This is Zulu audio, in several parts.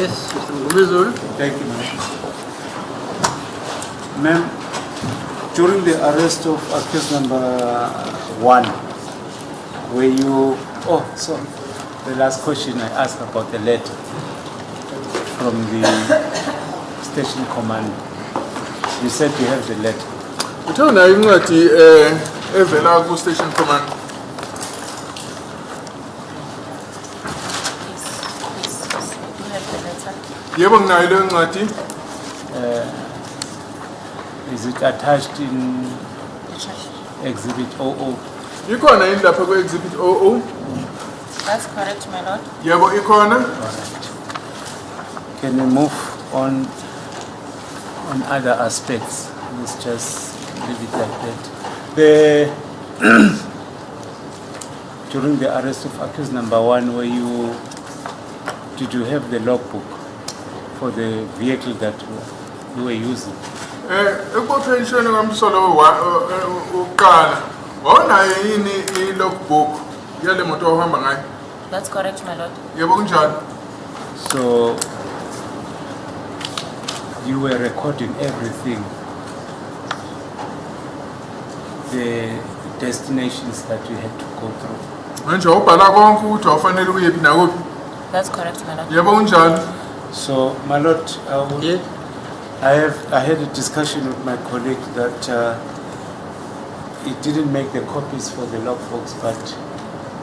Yes, Mr. Mngomezulu. Thank you, ma'am. Ma'am, during the arrest of accused number 1, were you... Oh, sorry. The last question I asked about the letter from the station commander. You said you have the letter. You told me that you station commander. Is it attached in Exhibit 00? You can't end up with Exhibit 00. That's correct, my lord. Yeah, but you can't. Alright. Can we move on other aspects? Let's just leave it like that. During the arrest of accused number 1, did you have the logbook for the vehicle that you were using? That's correct, my lord. So you were recording everything, the destinations that you had to go through. That's correct, my lord. So, my lord, I had a discussion with my colleague that he didn't make the copies for the logbooks, but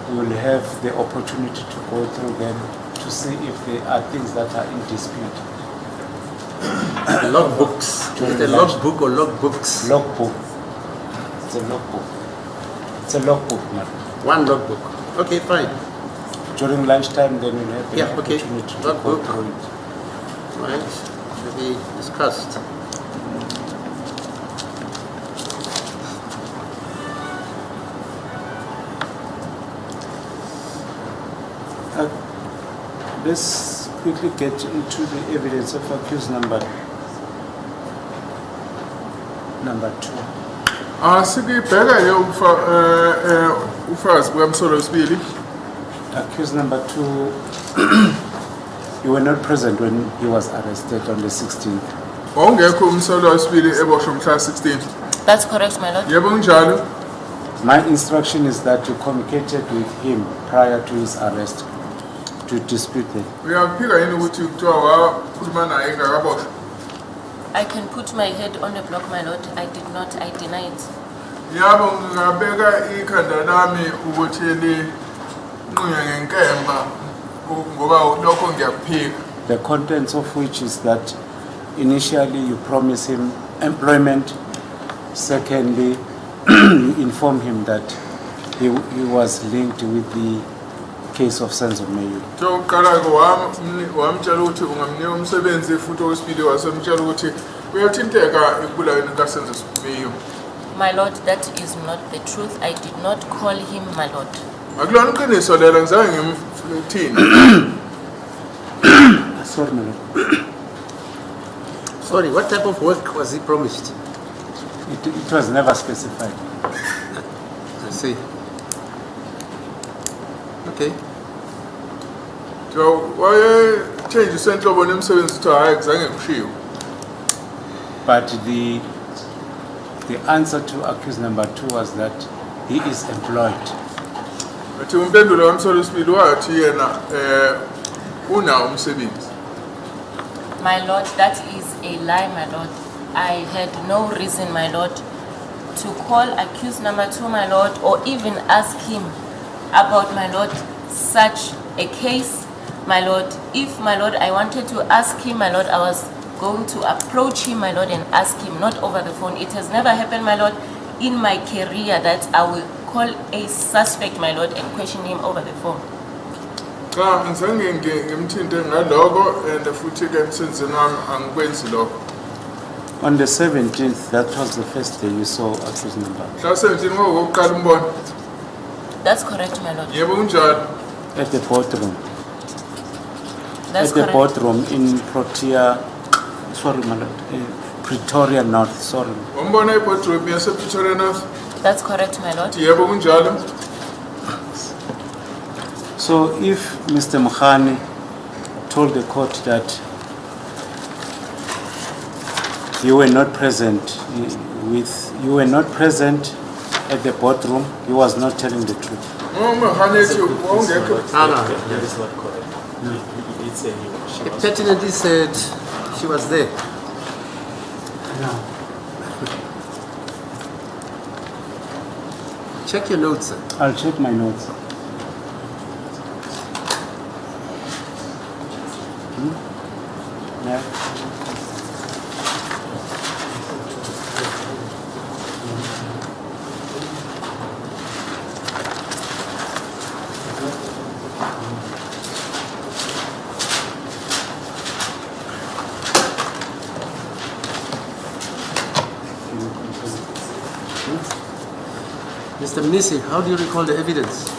we will have the opportunity to go through them to see if there are things that are in dispute. Logbooks. Is it a logbook or logbooks? Logbook. It's a logbook. It's a logbook, man. One logbook. Okay, fine. During lunchtime, then we'll have the okay. opportunity to Logbook. go through it. Right. Should be discussed. Let's quickly get into the evidence of accused number 2. Accused number 2, you were not present when he was arrested on the 16th. That's correct, my lord. My instruction is that you communicated with him prior to his arrest to dispute it. I can put my head on the block, my lord. I did not. I deny it. The contents of which is that initially you promise him employment. Secondly, you inform him that he was linked with the case of Mngomezulu. My lord, that is not the truth. I did not call him my lord. Sorry, my lord. Sorry, what type of work was he promised? It was never specified. I see. Okay. So why change the center of them service to our exam? But the answer to accused number 2 was that he is employed. But you I'm sorry, speed My lord, that is a lie, my lord. I had no reason, my lord, to call accused number 2, my lord, or even ask him about, my lord, such a case, my lord. If, my lord, I wanted to ask him, my lord, I was going to approach him, my lord, and ask him, not over the phone. It has never happened, my lord, in my career that I will call a suspect, my lord, and question him over the phone. On the 17th, that was the first day you saw accused number. That's correct, my lord. At the boardroom. That's at the correct. boardroom in Pretoria North, sorry. That's correct, my lord. So if Mr. Mkhani told the court that you were not present you were not present at the boardroom, he was not telling the truth. No, no. That is not correct. He did say she He was. pertinently said she was there. No. Check your notes, sir. I'll check my notes. Yeah. Mr. Mnisi, how do you recall the evidence?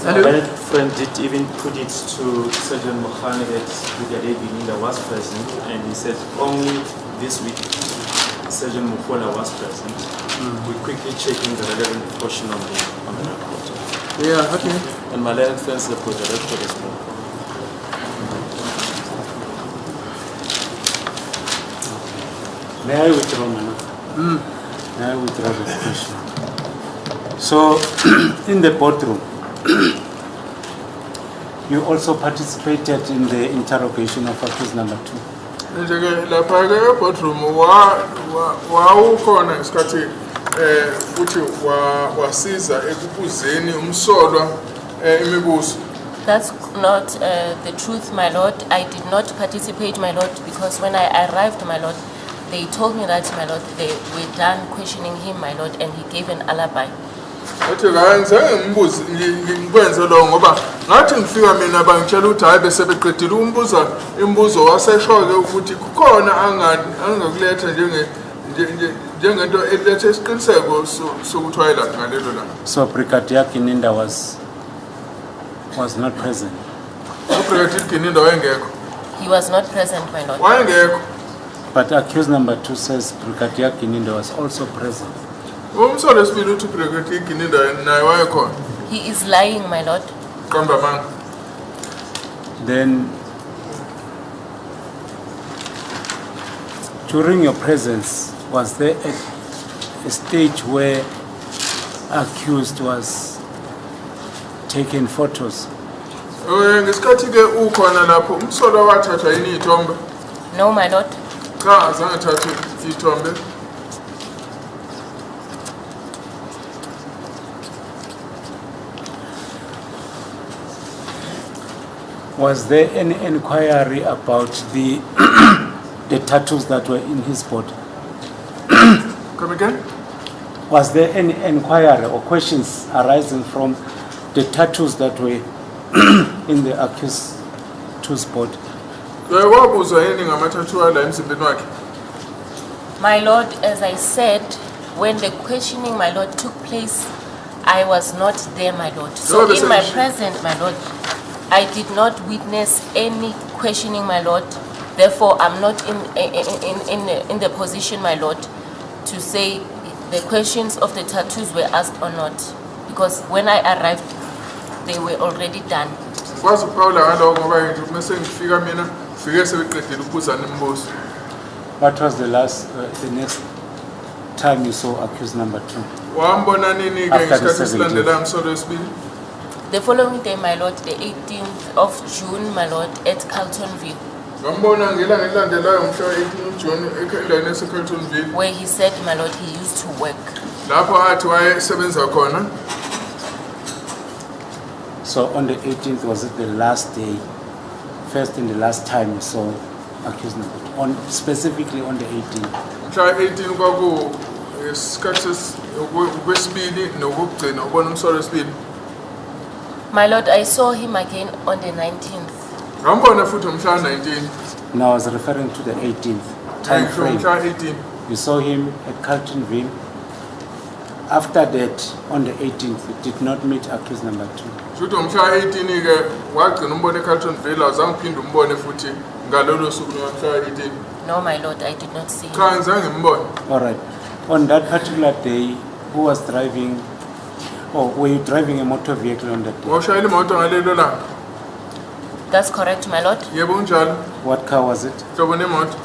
My learned friend did even put it to Sergeant Mokgoatlheng that Brigadier Belinda was present, and he said only this week Sergeant Mokgoatlheng was present. We're quickly checking the relevant portion on the report. Yeah, okay. And my learned friends have got the record as well. May I withdraw, Mama? May I withdraw the question? So, in the boardroom, you also participated in the interrogation of accused number 2. lapha ke boardroom wawukhona isikhathi futhi wasiza ekubuzeni umsolwa imibuzo. That's not the truth, my lord. I did not participate, my lord, because when I arrived, my lord, they told me that, my lord, they were done questioning him, my lord, and he gave an alibi. Ngathi la ngizangembuzi ngikwenze lo ngoba ngathi ngifika mina bangitshela ukuthi hayi bese beqedile umbuza imibuzo waseshoke ukuthi kukhona angakuletha njengento elethe isiqiniseko sokuthi wayelapha ngalelo langa. So, Brigadier Kininda was not present. uBrigadier Kininda wayengekho. He was not present, my lord. Wayengekho. But accused number 2 says Brigadier Kininda was also present. Umsolwa wesibili uthi uBrigadier Kininda naye wayekhona. He is lying, my lord. Qamba manga. Then, during your presence, was there a stage where accused was taking photos? Ngesikhathi ke ukhona lapho umsolwa wathatha yini ithombe? No, my lord. Cha, azange thathe ithombe. Was there any inquiry about the the tattoos that were in his body? Come again? Was there any inquiry or questions arising from the tattoos that were in the accused's body? Wabuzwa yini ngamathatu ala emzimbeni wakhe? My lord, as I said, when the questioning, my lord, took place, I was not there, my lord. So in my presence, my lord, I did not witness any questioning, my lord. Therefore, I'm not in the position, my lord, to say the questions of the tattoos were asked or not. Because when I arrived, they were already done. Kwazi uPaula ngaloko ngoba nje mase ngifika mina fike sebeqedile ukubuzana imibuzo. What was the next time you saw accused number 2? Wambona nini ke After the ngesikhathi 17th. silandela umsolwa wesibili? The following day, my lord, the 18th of June, my lord, at Carltonville, Ngambona ngelanga elilandelayo ngomhla 18 June endaweni eseCarltonville where he said, my lord, he used to work. lapho athi wayesebenza khona. So on the 18th, was it the last day, first and the last time you saw accused number 2? Specifically on the 18th. Mhla 18 kwaku isikhathi kwesibili nokugcina ubona umsolwa wesibili. My lord, I saw him again on the 19th. Ngambona futhi mhla 19 No, I was referring to the 18th time frame. mhla 18. You saw him at Carltonville after that, on the 18th, you did not meet accused number 2. Shuthi ngomhla 18 ke wagcina umbone eCarltonville awuzange uphinde umbone futhi ngalolo suku ngomhla 18. No, my lord, I did not see him. Cha ngizange ngimbone. All right. On that particular day, who was driving, or were you driving a motor vehicle on that day? Washayela imoto ngalelo langa. That's correct, my lord. Yebo unjalo. What car was it? Hlobo nemoto.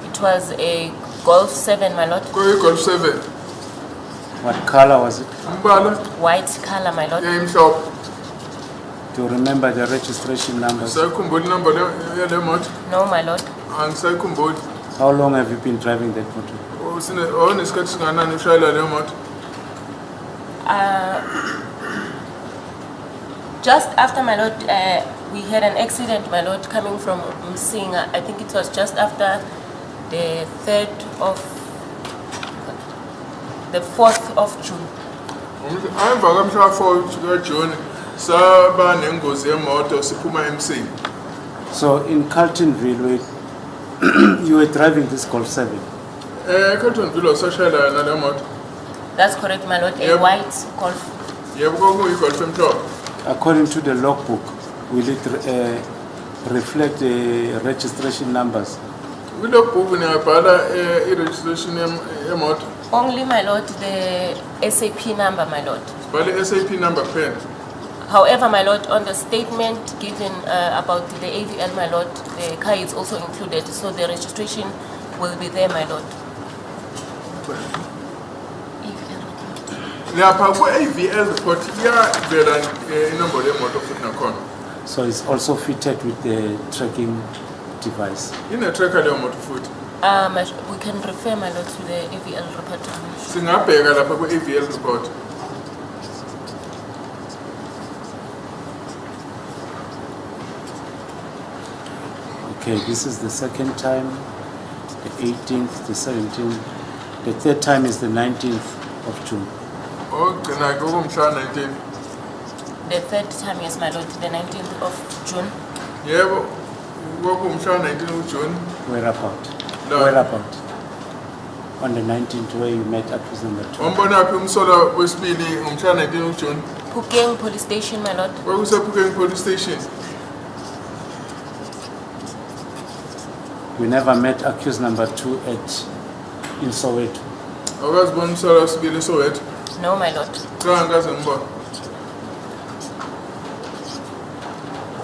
It was a Golf 7, my lord. Kuyi Golf 7. What color was it? Umbala White color, my lord. yayimhlophe. Do you remember the registration numbers? Sayikhumbula inamba le moto. No, my lord. Angisayikhumbuli. How long have you been driving that motor? Onesikhathi singanani ushayela le moto. Just after, my lord, we had an accident, my lord, coming from Msinga. I think it was just after the 4th of June. Emva kamhla 4 kaJune saba nengozi yemoto siphuma eMsinga. So in Carltonville, you were driving this Golf 7. eCarltonville wasashayela yona le moto. That's correct, my lord. A Yep. white Golf. Yebo kwakuyi Golf emhlophe. According to the logbook, will it reflect the registration numbers? Kule bhuku niyabhala i-registration yemoto. Only, my lord, the SAP number, my lord. Sibhale SAP number kuphela. However, my lord, on the statement given about the AVL, my lord, the car is also included, so the registration will be there, my lord. Lapha ku-AVL report iyavela inombolo yemoto futhi nakhona. So it's also fitted with the tracking device. Ine-tracker leyo moto futhi. We can refer, my lord, to the AVL report. Singabheka lapha ku-AVL report. Okay, this is the second time, the 18th, the 17th. The third time is the 19th of June. Ogcina kumhla 19. The third time, yes, my lord, the 19th of June. Yebo kwakumhla 19 uJune. Whereabout? No. Whereabout? On the 19th, where you met accused number 2. Wambona phi umsola wesibili ngomhla 19 uJune. Pukeng police station, my lord. Kwakusephukeni police station. We never met accused number 2 in Soweto. Awukazibona umsola wesibili eSoweto. No, my lord. Cha ngikaze ngibone.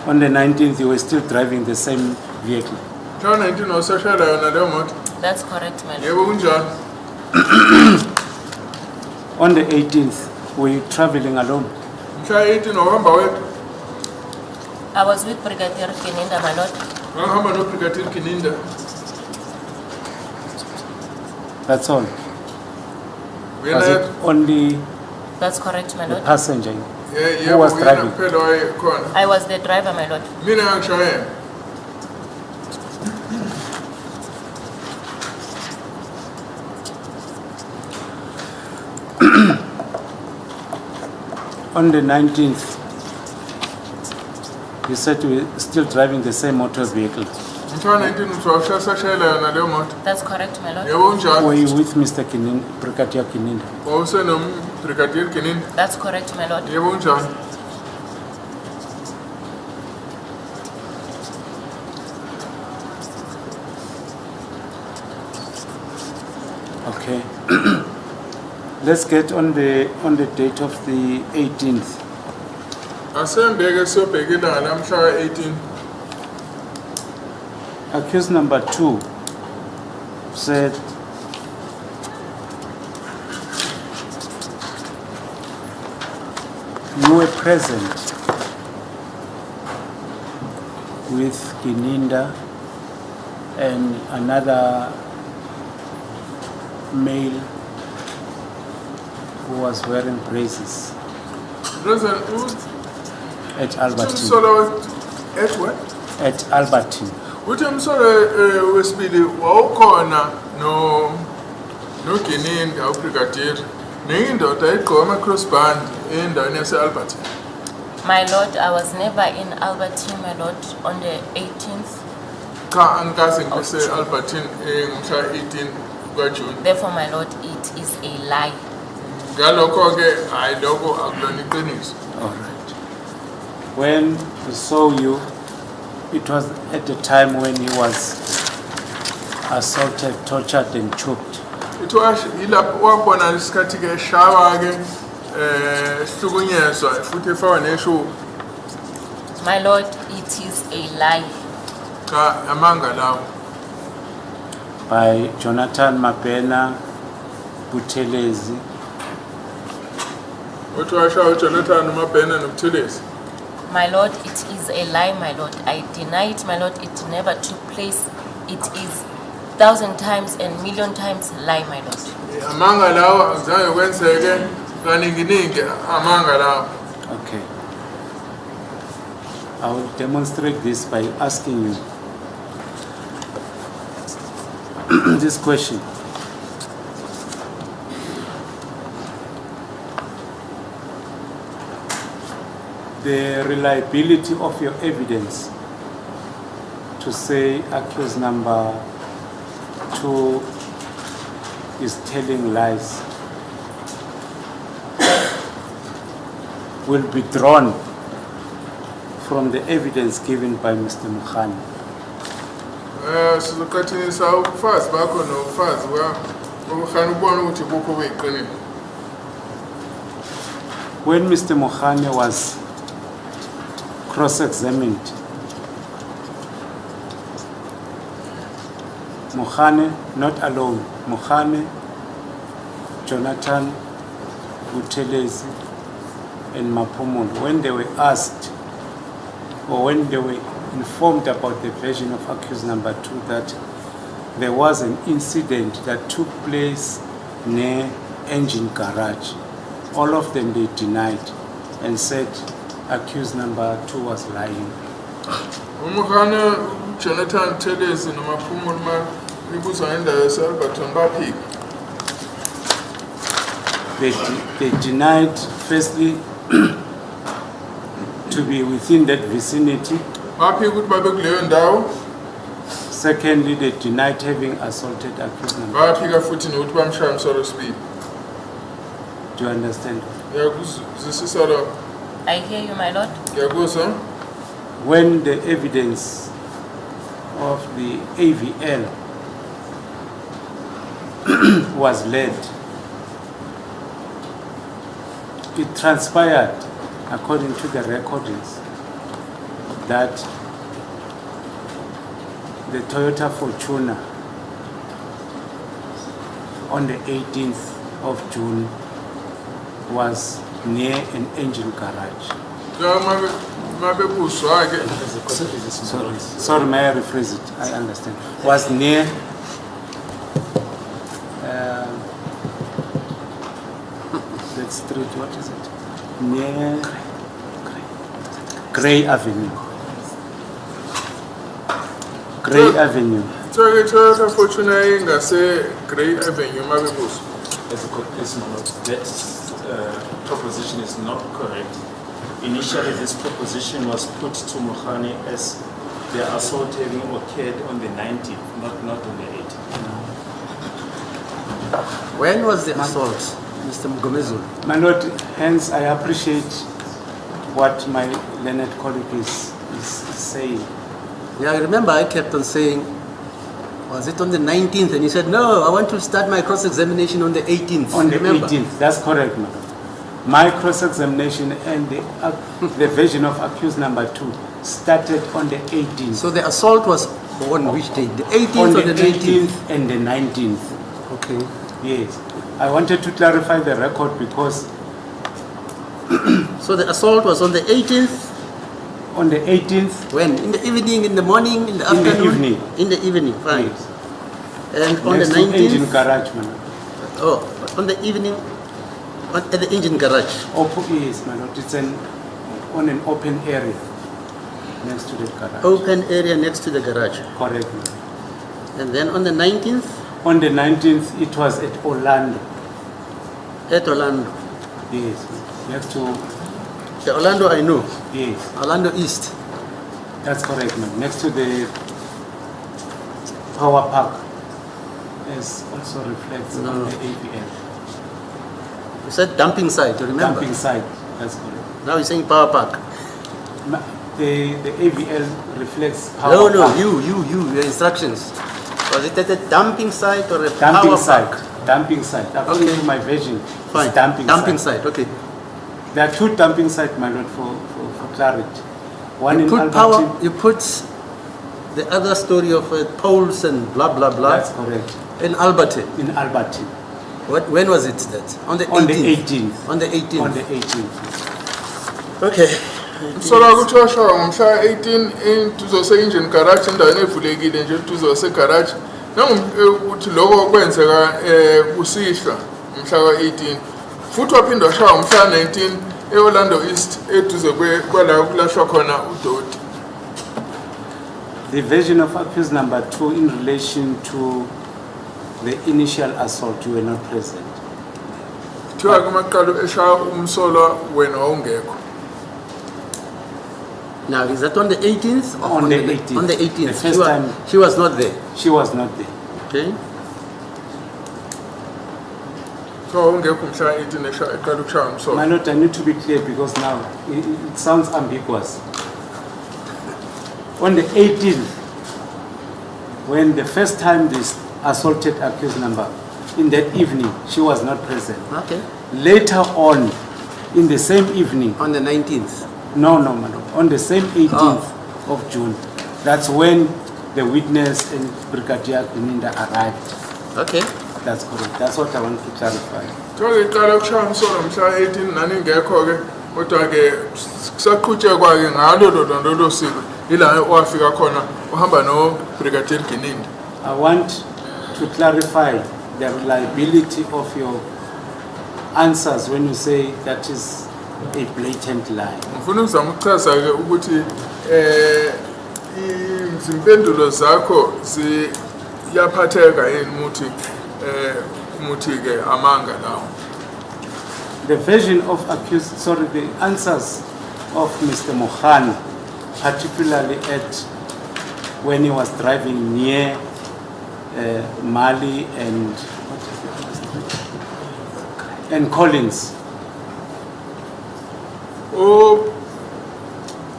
On the 19th, you were still driving the same vehicle. Mhla 19 wasashayela yona leyo moto. That's correct, my lord. Yebo kunjalo. On the 18th, were you traveling alone? Mhla 18 wahamba wedwa. I was with Brigadier Keninda, my lord. Ngahamba noBrigadier Kininda. That's all. Was Wena it only That's correct, my the lord. passenger? yebo was wena driving? kuphela wayekhona. I was the driver, my lord. Mina ngishayela. On the 19th, you said you were still driving the same motor vehicle. Mhla 19 wasashayela yona leyo moto. That's correct, my lord. Yebo kunjalo. Were you with Mr. Brigadier Kininda? WawusenomBrigadier Kininda. That's correct, my lord. Yebo kunjalo. Okay. Let's get on the date of the 18th. Asembeke siyobheka ilanga lamhla 18. Accused number 2 said you were present with Kininda and another male who was wearing braces President at Albertine. umsola at what? At Albertine. Uthi umsola wesibili wawukhona noGininda uBrigadier neyindoda egqoka ama-crossband endaweni yase-Albert. My lord, I was never in Albertine, my lord, on the 18th. Cha angikaze ngise-Albertine ngomhla 18 kaJune. Therefore, my lord, it is a lie. Ngalokho-ke hayi lokho akulona iqiniso. All right. When we saw you, it was at the time when he was assaulted, tortured, and choked. Ithi yilapho wabona isikhathi-ke eshawa-ke sihlukunyezwa futhi efakwa neshuba. My Lord, it is a lie. Cha amanga lawo. By Jonathan Mabena Buthelezi, Uthi washawa uJonathan uMabhena noButhelezi. My Lord, it is a lie, my Lord. I deny it, my Lord. It never took place. It is 1,000 times and million times lie, my Lord. Amanga lawo azange kwenzeke kaningi amanga lawo. okay. I will demonstrate this by asking you this question. The reliability of your evidence to say accused number 2 is telling lies will be drawn from the evidence given by Mr. Mukhani. Sizoqhathanisa ubufazi bakho nobufazi ubukhani ubone ukuthi kupho kuyiqinile. When Mr. Mukhani was cross-examined, Mukhani, not alone, Mukhani, Jonathan Buthelezi, and Maphumulo, when they were asked or when they were informed about the version of accused number 2 that there was an incident that took place near engine garage, all of them they denied and said accused number 2 was lying. Umukhana Jonathan Buthelezi noMaphumulo ibuzwa ngendaba yaseAlberton baphika. They denied firstly to be within that vicinity. Baphika ukuthi babe kuleyo ndawo. Secondly, they denied having assaulted accused number 2. Baphika futhi nokuthi bamshaya umsolo speed. Do you understand? Yakuzwisisa lo. I hear you, my Lord. Yakuzwa. When the evidence of the AVL was led, it transpired, according to the recordings, that the Toyota Fortuner on the 18th of June was near an engine garage. Sorry, may I rephrase it? I understand. Was near that street, what is it? Near Grey Avenue. Grey Avenue. Toyota Fortuner ingase Grey Avenue mabebuso. As a that proposition is not correct. Initially, this proposition was put to Mukhani as the assault having occurred on the 19th, not on the 18th. When was the assault, Mr. Mngomezulu? My Lord, hence I appreciate what my learned colleague is saying. Yeah, I remember I kept on saying, was it on the 19th? And you said, no, I want to start my cross-examination on the 18th. On the Remember? 18th, that's correct, madam. My cross-examination and the version of accused number 2 started on the 18th. So the assault was on which day? The 18th On or the the 19th? 18th and the 19th. Okay. Yes. I wanted to clarify the record because So the assault was on the 18th? on the 18th, When? In the evening, in the morning, in the In the afternoon? evening. In the evening, fine. yes, And on next the to engine 19th? garage, madam. Oh, on the evening, at the engine garage. Yes, my Lord. It's on an open area next to the garage. Open area next to the garage. Correct, madam. And then on the 19th, On the 19th, it was at Orlando. at Orlando. Yes, next to, The Orlando I know. yes, Orlando East. that's correct, ma'am. Next to the power park, as also reflects on the APL. You said dumping site, you remember? Dumping site, that's correct. Now you're saying power park. The AVL reflects power No, no, park. your instructions. Was it at a dumping site or a Dumping power site. park? Dumping site. According Okay. to my version, Fine. it's dumping site. site, okay. There are 2 dumping sites, my lord, for clarity. One You in put Albertine. you put the other story of poles and blah blah blah That's correct. in Albertine. In Albertine. When was it that? On the 18th. On the 18th. On the 18th. On the 18th. Okay. Sola ukuthi washaya ngomhla 18 intuzose engine garage endaweni evulekile nje intuzose garage. Ukuthi lokho kwenzeka kusihla mhla ka18. Futhi waphinde washaya ngomhla 19 eOrlando East eduze kwala kulashwa khona uDoti. The version of accused number 2 in relation to the initial assault, you were not present. Kuthiwa kumaqalo eshaya umsolwa wena wawungekho. Now, is that on the 18th? Or On the 18th. On the 18th. The first time. She was not there. She was not there. Okay. So wawungekho mhla 18 eshaya eqala ukushaya My umsolwa. lord, I need to be clear because now it sounds ambiguous. On the 18th, when the first time this assaulted accused number, in that evening, she was not present. Okay. Later on, in the same evening, On the 19th. no, my lord, on the same 18th of June, that's when the witness and Brigadier Kuninda arrived. Okay. That's correct. That's what I want to clarify. Kuthiwa iqala ukushaya umsolwa mhla 18 naningekho ke kodwa ke kusaqhutshekwa ke ngalo lolo siko ila wafika khona uhamba no Brigadier Gininda. I want to clarify the reliability of your answers when you say that is a blatant lie. Ngifuna ukuzama ukuchaza ke ukuthi izimpendulo zakho ziyaphatheka yini muthi ke amanga lawo. The version of accused, sorry, the answers of Mr. Mohan, particularly at when he was driving near Mali and Collins.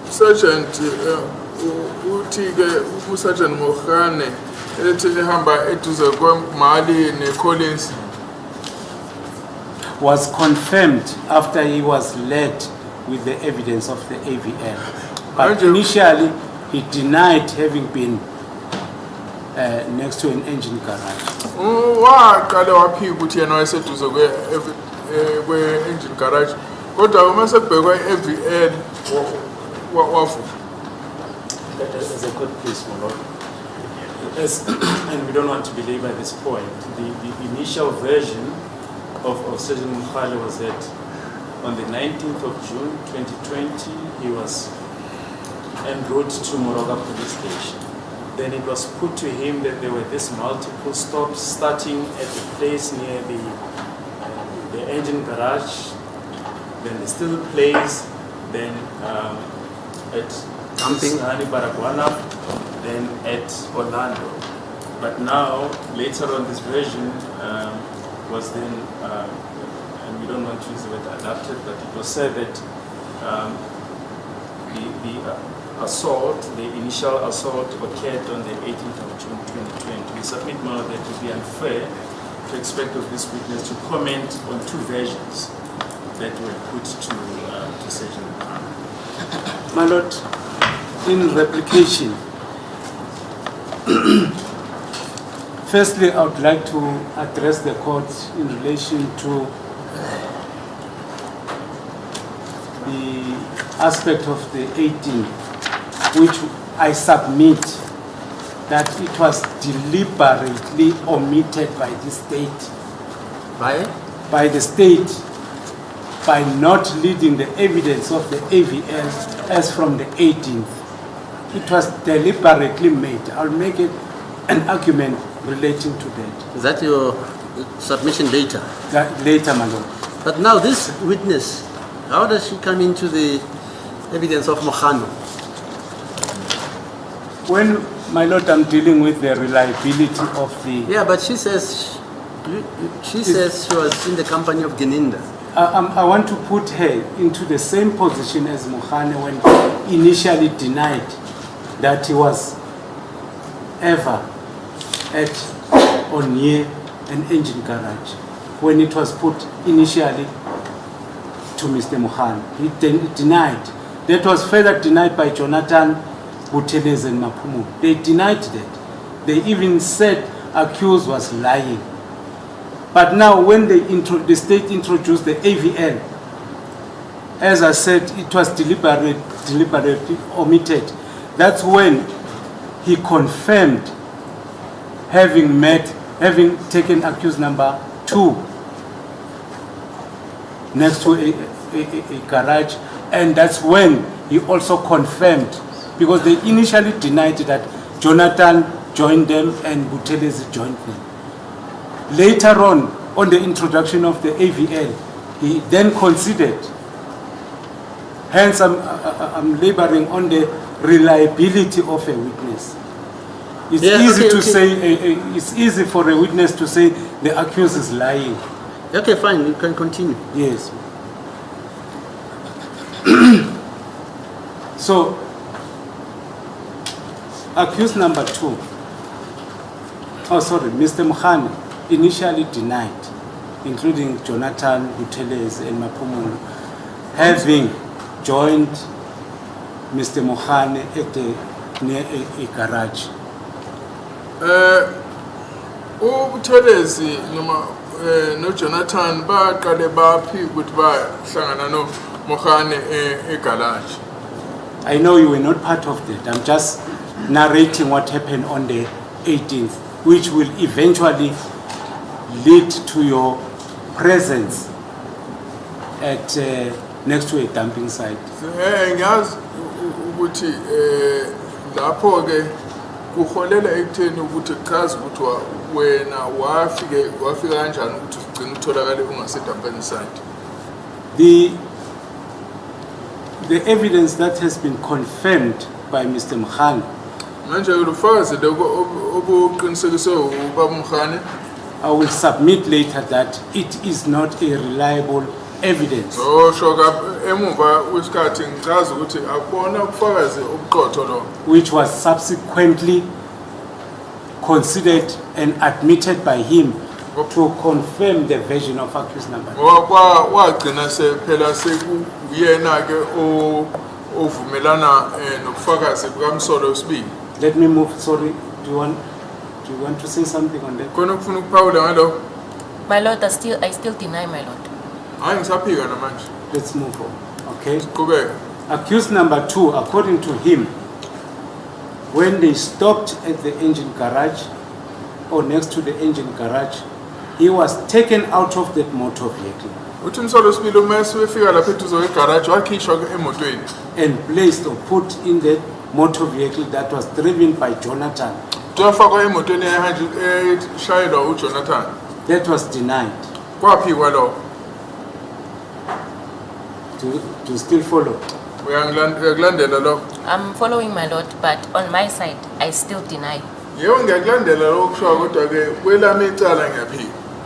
Sergeant uthi ke uSergeant Mokhane ethi ehamba eduze kweMali neCollins Was confirmed after he was led with the evidence of the AVL. But Manje- initially, he denied having been next to an engine garage. waqala waphika ukuthi yena wayeseduze kwe-engine garage kodwa uma sekubhekwa i-AVL wavuka. As a court, please, my lord. And we don't want to belabor this point. The initial version of Sergeant Mukhale was that on the 19th of June 2020, he was en route to Moroga police station. Then it was put to him that there were these multiple stops starting at the place near the engine garage, then the steel place, then at Dumping. Baragwana, then at Orlando. But now, later on, this version was then, and we don't want to use the word adapted, but it was said that the assault, the initial assault occurred on the 18th of June 2020. We submit now that it would be unfair to expect of this witness to comment on 2 versions that were put to Sergeant Mokhane. My lord, in replication, firstly, I would like to address the court in relation to the aspect of the 18th, which I submit that it was deliberately omitted by the state. By the state, by not leading the evidence of the AVL as from the 18th. It was deliberately made. I'll make it an argument relating to that. Is that your submission later? Later, my lord. But now this witness, how does she come into the evidence of Mokhane? When, my lord, I'm dealing with the reliability of the... Yeah, but she says she was in the company of Gininda. I want to put her into the same position as Mokgoatlheng when initially denied that he was ever at or near an engine garage when it was put initially to Mr. Mokgoatlheng. He denied. That was further denied by Jonathan, Buthelezi and Mapumu. They denied that. They even said accused was lying. But now when the state introduced the AVL, as I said, it was deliberately omitted. That's when he confirmed having taken accused number 2 next to a garage, and that's when he also confirmed, because they initially denied that Jonathan joined them and Buthelezi joined them. Later on the introduction of the AVL, he then considered. Hence, I'm laboring on the reliability of a witness. It's it's easy for a witness to say the accused is lying. Okay, fine, you can continue. Yes. So, accused number 2. Mr. Mokgoatlheng initially denied, including Jonathan, Buthelezi and Mapumu, having joined Mr. Mokgoatlheng near a garage. Buthelezi no Jonathan baqale baphi ukuthi bahlangana no Mokgoatlheng egarage. I know you were not part of that. I'm just narrating what happened on the 18th, which will eventually lead to your presence at next to a dumping site. Ngiyazi ukuthi lapho ke kuholela ekutheni ukuthi chaza ukuthi wena wafika kanjani ukuthi ugcine utholakale ungase dumping site. The evidence that has been confirmed by Mr. Mokgoatlheng, manje ulufakazi lokho obuqinisekiswe ubaba Mokgoatlheng, I will submit later that it is not a reliable evidence. Which was subsequently considered and admitted by him to confirm the version of accused number. Let me move. Sorry, do you want to say something on that? My Lord, I still deny, my Lord. Let's move on. Okay. Accused number 2, according to him, when they stopped at the engine garage or next to the engine garage, he was taken out of that motor vehicle and placed or put in that motor vehicle that was driven by Jonathan. That was denied. To still follow. I'm following, my Lord, but on my side, I still deny.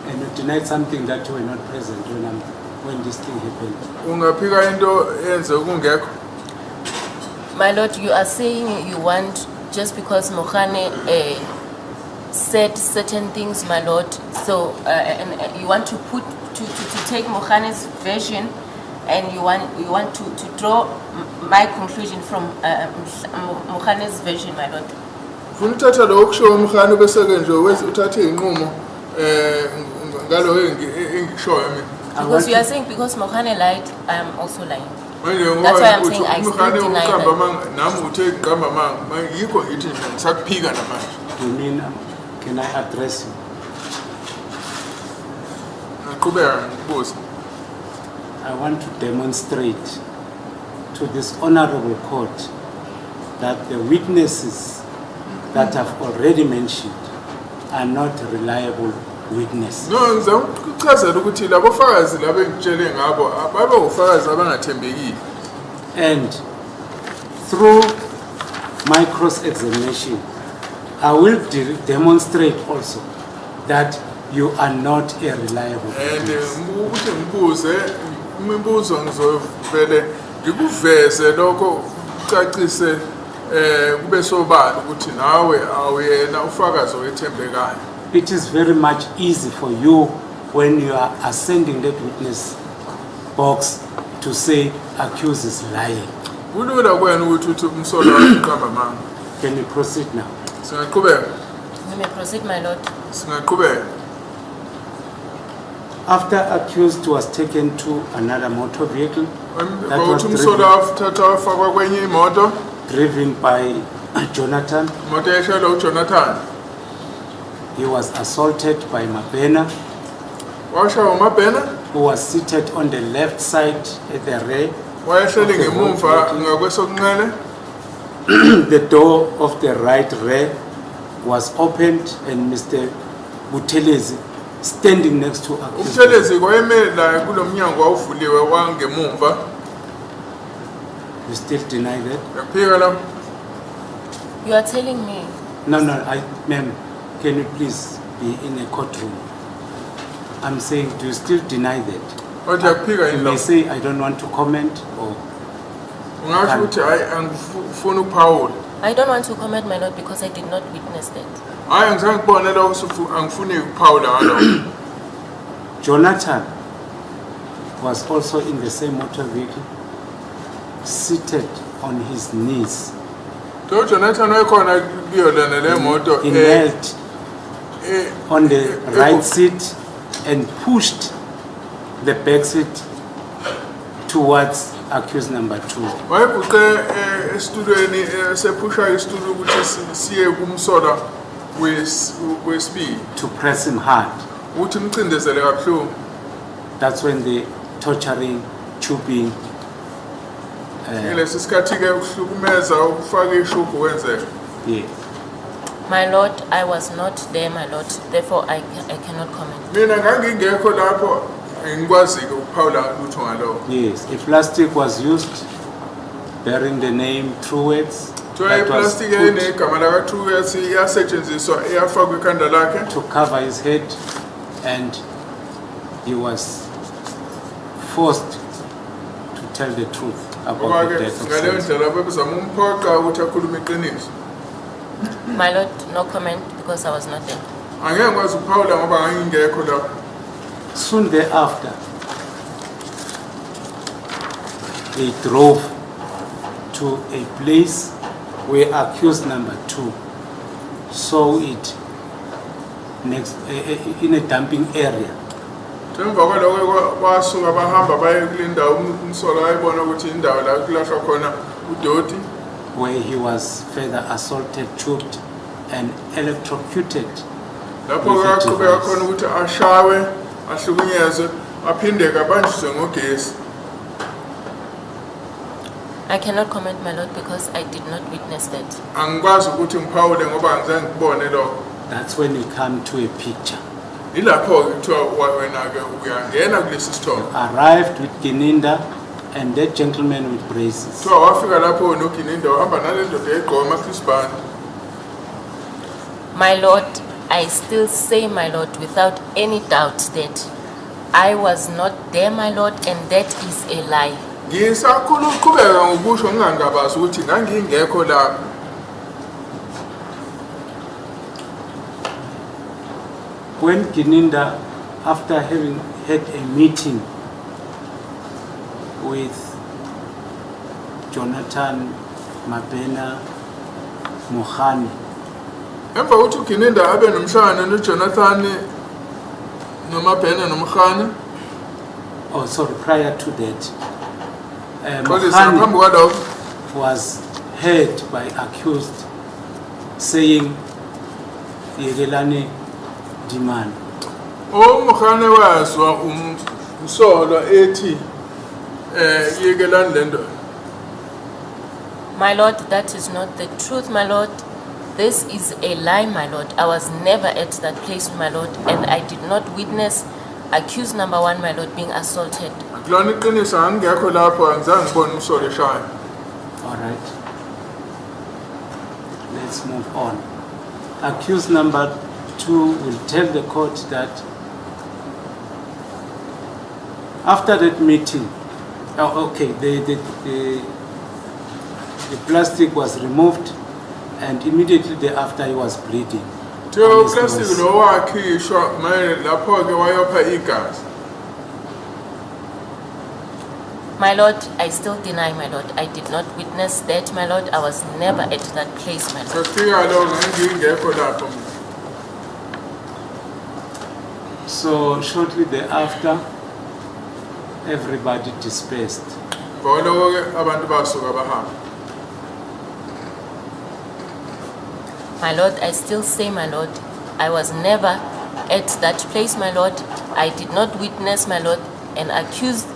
And you denied something that you were not present when this thing happened. My Lord, you are saying you want, just because Mokgoatlheng said certain things, my Lord, so and you want to take Mokgoatlheng's version, and you want to draw my conclusion from Mokgoatlheng's version, my Lord. Because you are saying because Mokgoatlheng lied, I am also lying. That's why I'm saying I still deny that. You mean, can I address you? I want to demonstrate to this honorable court that the witnesses that I've already mentioned are not reliable witnesses. And through my cross-examination, I will demonstrate also that you are not a reliable And witness. ukuthi ngibuze imibuzo ngizovele ngikuveze lokho ucacise kube sobala ukuthi nawe awuyena ufakazi owethembekayo. It is very much easy for you when you are ascending that witness box to say accused is lying. Kulula kwena ukuthi uthi umsolo wayiqamba manga. Can you proceed now? Singaqhubeka. You may proceed, my lord. Singaqhubeka. After accused was taken to another motor vehicle that was Bawuthi umsolo wathathwa wafakwa kwenye imoto. driven by Jonathan. Imoto eshayelwa uJonathan. He was assaulted by Mabena, Washaya uMabhena. who was seated on the left side at the rear. Wayehleli ngemuva ngakwesokunxele. The door of the right rear was opened and Mr. Buthelezi standing next to accused. Umthelezi kwayeme la kulomnyango wawuvuliwe wangemuva. You still deny that? Yaphika la. You are telling me. No, ma'am, can you please be in a courtroom? I'm saying, do you still deny that? Wathi yaphika You yini may la. say, I don't want to comment, or Ungasho ukuthi hayi angifuni ukuphawula. I don't want to comment, my lord, because I did not witness that. Hayi ngizange ngibone lokho angifuni ukuphawula ngalokho. Jonathan was also in the same motor vehicle, seated on his knees. So Jonathan wayekhona kuyo lena le moto He knelt on the right seat and pushed the back seat towards accused number 2. wayeguqe esitulweni sephusha isitulo ukuthi siye kumsola wesibili to press him hard. ukuthi imcindezele kabuhlungu. That's when the torturing, tubing, Ngelesi sikhathi ke ukuhlukumeza ukufaka ishubhu kwenzeka. yes. My lord, I was not there, my lord. Therefore, I cannot comment. Mina ngangingekho lapho ngikwazi ukuphawula lutho ngalokho. Yes, a plastic was used bearing the name Truewords. Kuthiwa iplastic enegama laka-Truwords iyasetshenziswa iyafakwa ikhanda lakhe to cover his head, and he was forced to tell the truth about ngoba the ke death of ngaleyo Samson. ndlela bebezama umphoqa ukuthi akhulume iqiniso. My lord, no comment because I was not there. Angeke ngikwazi ukuphawula ngoba ngangingekho lapho. Soon thereafter, they drove to a place where accused number 2 saw it next in a dumping area. Emva kwalokho basuka bahamba baye kule ndawo umsolo ayibona ukuthi indawo la kulahlwa khona uDoti, where he was further assaulted, choked, and electrocuted. lapho with a akaqhubeka device. khona ukuthi ashawe ahlukunyezwe aphinde kabanjiswe ngogesi. I cannot comment, my lord, because I did not witness that. Angikwazi ukuthi ngiphawule ngoba angizange ngibone lokho. That's when we come to a picture. Ilapho ke kuthiwa wena ke uyangena kulesi sithombe. Arrived with Gininda and that gentleman with braces. Kuthiwa wafika lapho noGininda wahamba nale ndoda egqoka amacrisbane. My lord, I still say, my lord, without any doubt that I was not there, my lord, and that is a lie. Ngisakhulu ukuqhubeka ngokusho ngingangabazi ukuthi ngangingekho lapho. When Gininda, after having had a meeting with Jonathan, Mabena, Mohani, Emva kokuthi uGininda abe nomhlangano noJonathan noMabhena noMkhane, oh sorry, prior to that, kodwa Mohani ngaphambi kwalokho was heard by accused saying, Yegelani Diman. uMkhane wazwa umsolo ethi yekelani le ndoda. My lord, that is not the truth, my lord. This is a lie, my lord. I was never at that place, my lord, and I did not witness accused number 1, my lord, being assaulted. Kulona iqiniso angingekho lapho angizange ngibone umsolo eshaya. All right. Let's move on. Accused number 2 will tell the court that after that meeting, the plastic was removed, and immediately thereafter he was bleeding. Theo plastic lo wakhishwa maye lapho ke wayopha igazi. My Lord, I still deny, my Lord. I did not witness that, my Lord. I was never at that place, my Lord. So shortly thereafter, everybody dispersed. My Lord, I still say, my Lord, I was never at that place, my Lord. I did not witness, my Lord, an accused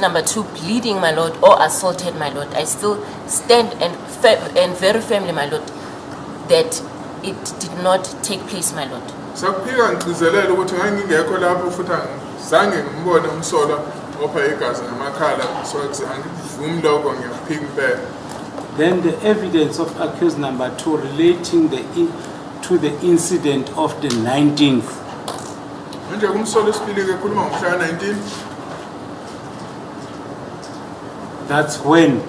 number 2 bleeding, my Lord, or assaulted, my Lord. I still stand and very firmly, my Lord, that it did not take place, my Lord. Then the evidence of accused number 2 relating to the incident of the 19th. That's when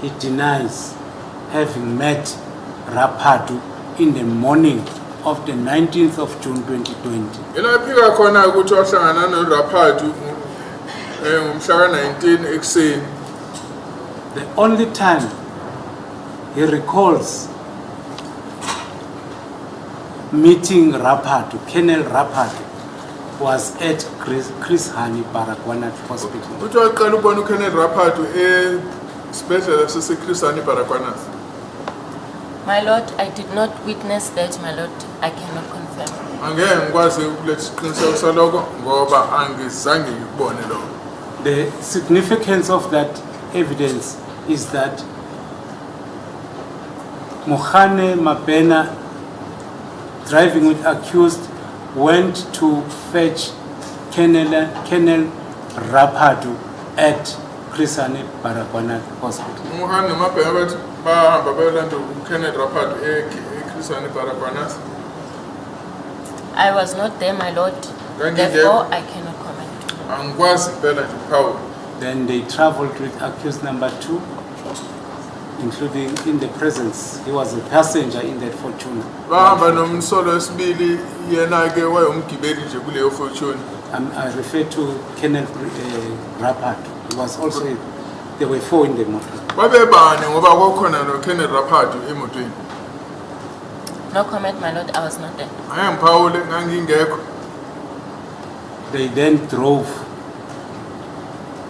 he denies having met Rapatu in the morning of the 19th of June 2020. The only time he recalls meeting Rapatu, Colonel Rapatu, was at Chris Hani Baragwana Hospital. My Lord, I did not witness that, my Lord. I cannot confirm. The significance of that evidence is that Mohane Mabena, driving with accused, went to fetch Colonel Rapatu at Krisani Baragwana Hospital. I was not there, my Lord. Therefore, I cannot comment. Then they traveled with accused number 2, including in the presence. He was a passenger in that Fortuna. I refer to Colonel Rapatu. He was also, there were 4 in the motor. No comment, my Lord. I was not there. They then drove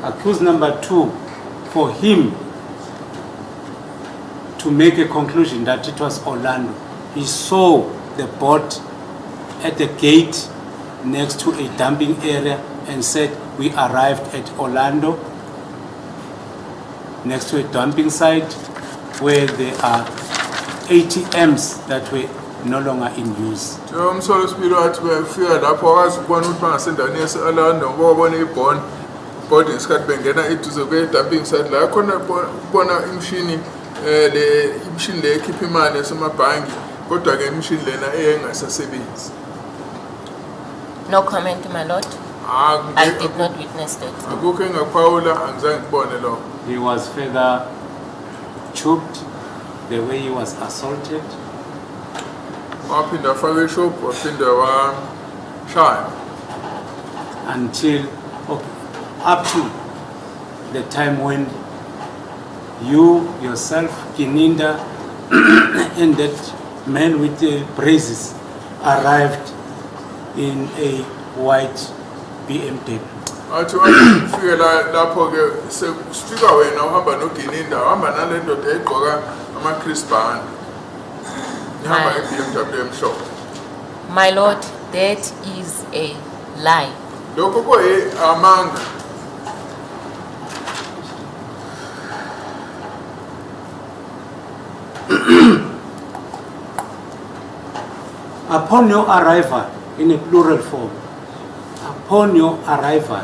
accused number 2 for him to make a conclusion that it was Orlando. He saw the boat at the gate next to a dumping area and said, we arrived at Orlando, next to a dumping site where there are ATMs that were no longer in use. No comment, my Lord. I did not witness that. He was further choked the way he was assaulted. Until up to the time when you yourself, Kininda, and that man with the braces arrived in a white BMW. My Lord, that is a lie. Upon your arrival, in a plural form, upon your arrival,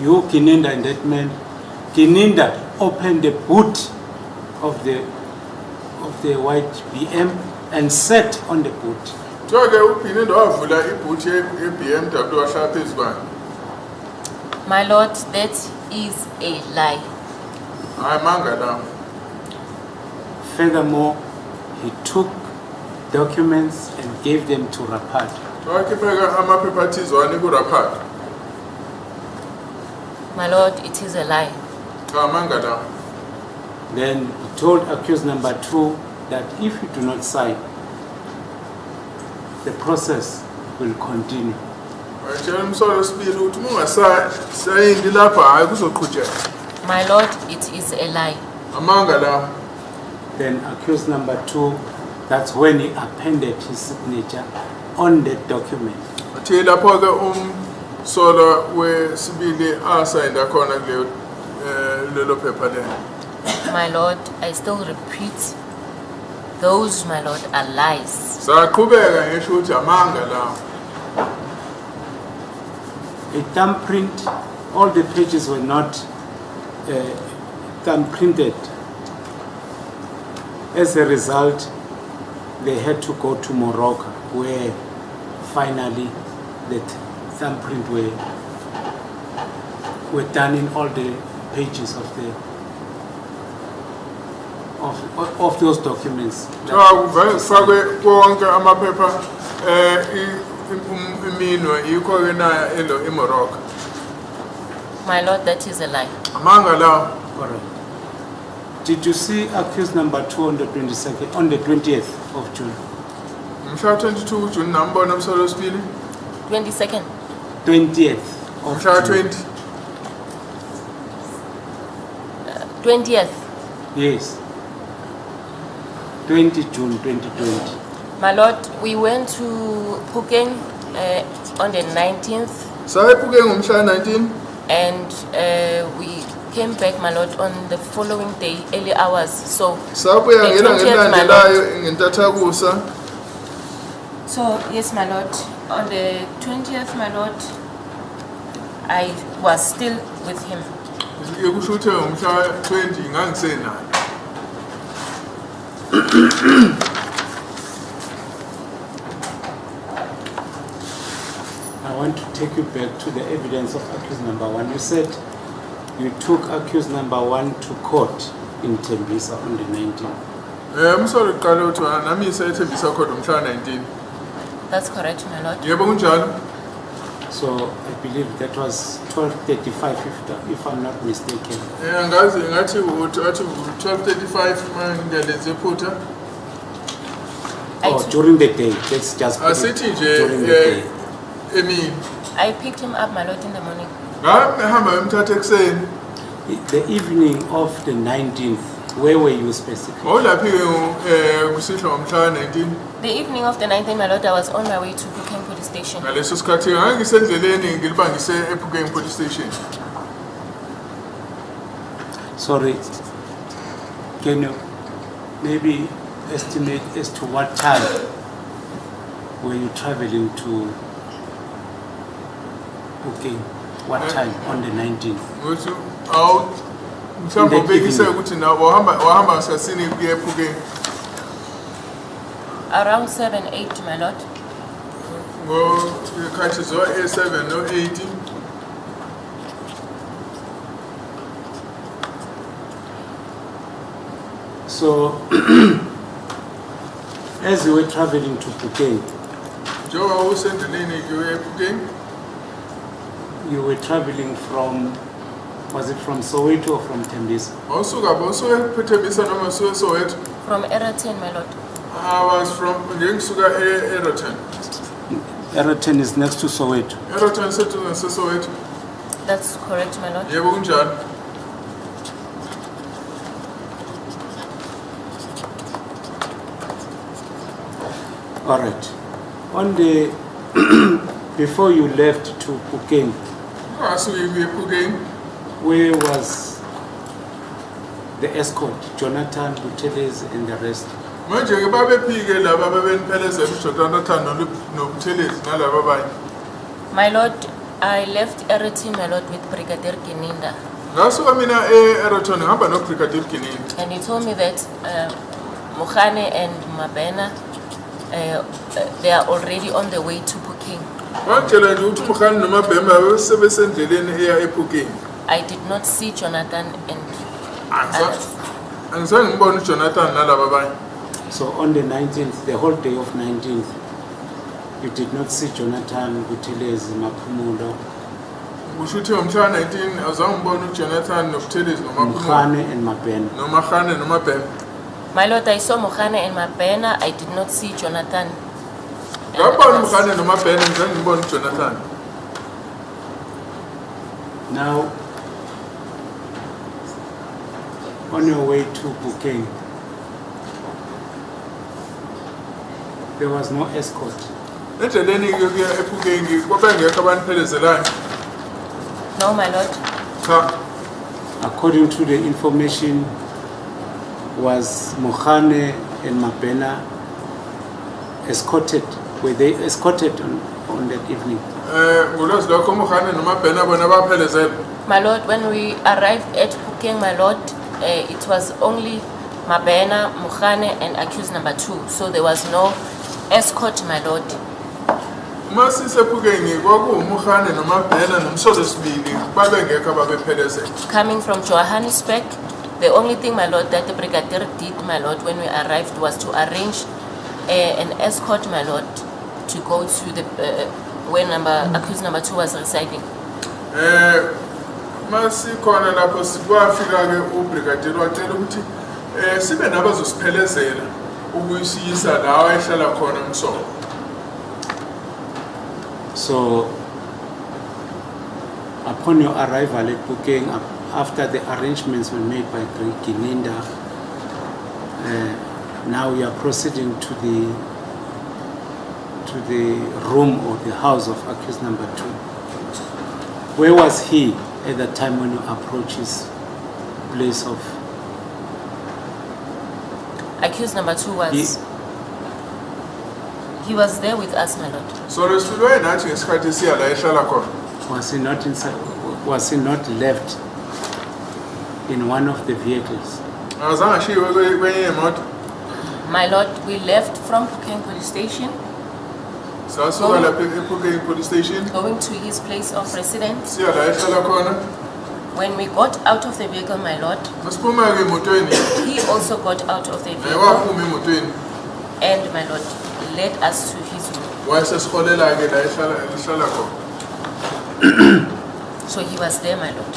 you, Kininda, and that man, Kininda opened the boot of of the white BM and sat on the boot. Njoke uphinde wavula ibhuthi ye-BMW wahlala phezu kwayo. My Lord, that is a lie. Hayi manga lawo. Furthermore, he took documents and gave them to Rapad. Wakhipha amaphepha athizwane kuRaphat. My Lord, it is a lie. Hayi manga lawo. Then he told accused number 2 that if you do not sign, the process will continue. Watshela umsolo wesibili ukuthi uma ungasayindi lapha hayi kuzoqhutsheka. My Lord, it is a lie. Amanga lawo. Then accused number 2, that's when he appended his signature on the document. Athi lapho ke umsolo wesibili asayinda khona kuleyo lelo phepha lelo. My Lord, I still repeat, those, my Lord, are lies. Saqhubeka ngisho ukuthi amanga lawo. A thumbprint, all the pages were not thumbprinted. As a result, they had to go to Morocco, where finally the thumbprint were done in all the pages of those documents. Kufakwe konke amaphepha iminwe yikho ke na elo eMorocco. My Lord, that is a lie. Amanga lawo. Correct. Did you see accused number 2 on the 22nd, on the 20th of June? Mhla 22 June nambona umsolo wesibili. 22nd. 20th of Mhla June. 20th. Yes. 20 June 2020. My Lord, we went to Phuket on the 19th, Sayephuke ngomhla 19 and we came back, my Lord, on the following day, early hours. So, sabuya The ngena 20th, my ngelandelayo ngentathakusa. so yes, my Lord, on the 20th, my Lord, I was still with him. Kusho ukuthi ngomhla 20 ngangisenayo. I want to take you back to the evidence of accused number 1. You said you took accused number 1 to court in Tembisa on the 19th. Umsolo uqale uthi nami isethembisa khona umhla 19. That's correct, my Lord. Yebo kunjalo. So I believe that was 12:35, if I'm not mistaken. Ngazi ngathi athi 12:35 mangiyalenza iphutha. Oh, during the day. Let's just put it Asithi during the nje day. emini. I picked him up, my Lord, in the morning. Ngahamba emthatha ekseni. The evening of the 19th, where were you specifically? Ngolaphi kusihlwa ngomhla 19. The evening of the 19th, my Lord, I was on my way to Phuket police station. Ngaleso sikhathi ngangisendleleni ngilibangise ePhukeng police station. Sorry, can you maybe estimate as to what time were you traveling to Phuket? What time on the 19th? Ukuthi awu mhlawumbe ubekise ukuthi nawo wahamba ngasasini kuye ePhukeng. Around 7, 8, my Lord. Ngokhathi zo 7 no 8. So, as you were traveling to Phuket, Njengoba usendleleni kuye ePhukeng. you were traveling from, was it from Soweto or from Tembisa? Awusuka bosuke eThembisa noma usuke Soweto. From Eraten, my Lord. I was from ngisuka eEraton. Eraten is next to Soweto. Eeraton seduze Soweto. That's correct, my Lord. Yebo kunjalo. All right. On the before you left to Phuket, Asuke kuye ePhukeng. where was the escort, Jonathan, Buteles, and the rest? Manje ke babephike laba babeniphelezela uJonathan noButhelezi nalabo abanye. My Lord, I left Eraten, my Lord, with Brigadier Gininda. Ngasuka mina eEraton ngihamba noBrigadier Gininda. And he told me that Mokgane and Mabena, they are already on the way to Puking. I did not see Jonathan and others. So on the 19th, the whole day of 19th, you did not see Jonathan, Buthelezi, Maphumulo, Mngomezulu and Mabena. My Lord, I saw Mokgane and Mabena. I did not see Jonathan. Now, on your way to Puking, there was no escort. No, my Lord. According to the information, was Mokgane and Mabena escorted? Were they escorted on that evening? My Lord, when we arrived at Puking, my Lord, it was only Mabena, Mokgane, and accused number 2. So there was no escort, my Lord. Coming from Johannesburg, the only thing, my Lord, that the brigadier did, my Lord, when we arrived was to arrange an escort, my Lord, to go to the where accused number 2 was residing. So, upon your arrival at Puking, after the arrangements were made by Gininda, now we are proceeding to the room or the house of accused number 2. Where was he at the time when you approached his place of? Accused number 2 was. He was there with us, my Lord. Was he not inside? Was he not left in one of the vehicles? My Lord, we left from Puking police station, going to his place of residence. When we got out of the vehicle, my Lord, he also got out of the vehicle and, my Lord, led us to his room. So he was there, my Lord.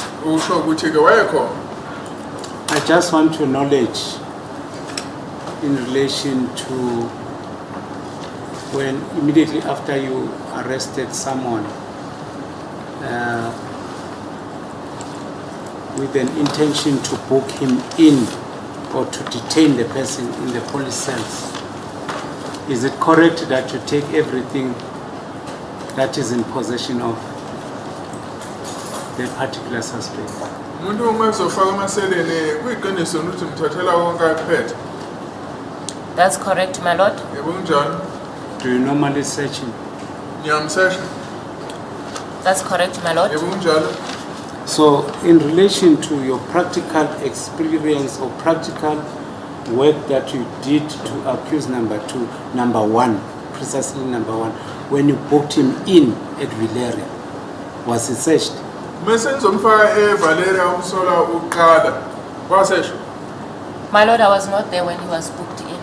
I just want to knowledge in relation to when immediately after you arrested someone with an intention to book him in or to detain the person in the police cells. Is it correct that you take everything that is in possession of the particular suspect? That's correct, my Lord. Do you normally search him? That's correct, my Lord. So, in relation to your practical experience or practical work that you did to accuse number 1, precisely number 1, when you booked him in at Valeria, was he searched? My Lord, I was not there when he was booked in.